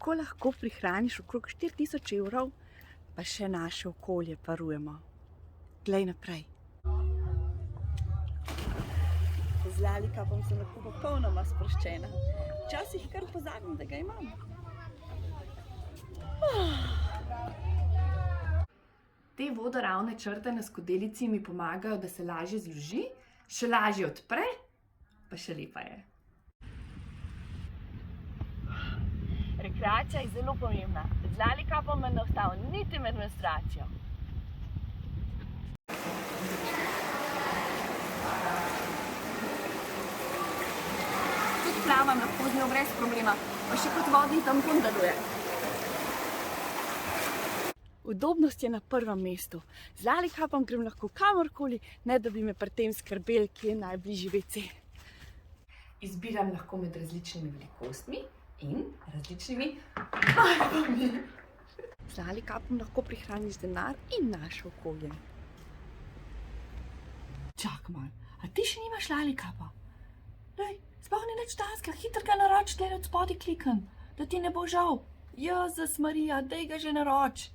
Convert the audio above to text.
Tako lahko prihraniš okrog 4000 evrov, pa še naše okolje varujemo. Glej naprej. Z Lalikapom sem lahko popolnoma sproščena. Včasih kar pozabim, da ga imam. Te vodoravne črte na skodelici mi pomagajo, da se lažje zloži, še lažje odpre, pa še lepa je. Rekreacija je zelo pomembna. Z Lalikapom me ne ustavim niti med menstruacijo. Tudi plavam lahko z njo brez problema, pa še kot vodni tampon deluje. Udobnost je na prvem mestu. Z Lalikapom grem lahko kamorkoli, ne da bi me pri tem skrbeli, kje je najbližji WC. Izbiram lahko med različnimi velikostmi in različnimi barvami. Z Lalikapom lahko prihraniš denar in naše okolje. Čak malo, a ti še nimaš Lalikapa? Daj, sploh ni nič danskega, hitro ga naroči, tele od spodaj klikam, da ti ne bo žal. Jezus Marija, daj ga že naroči.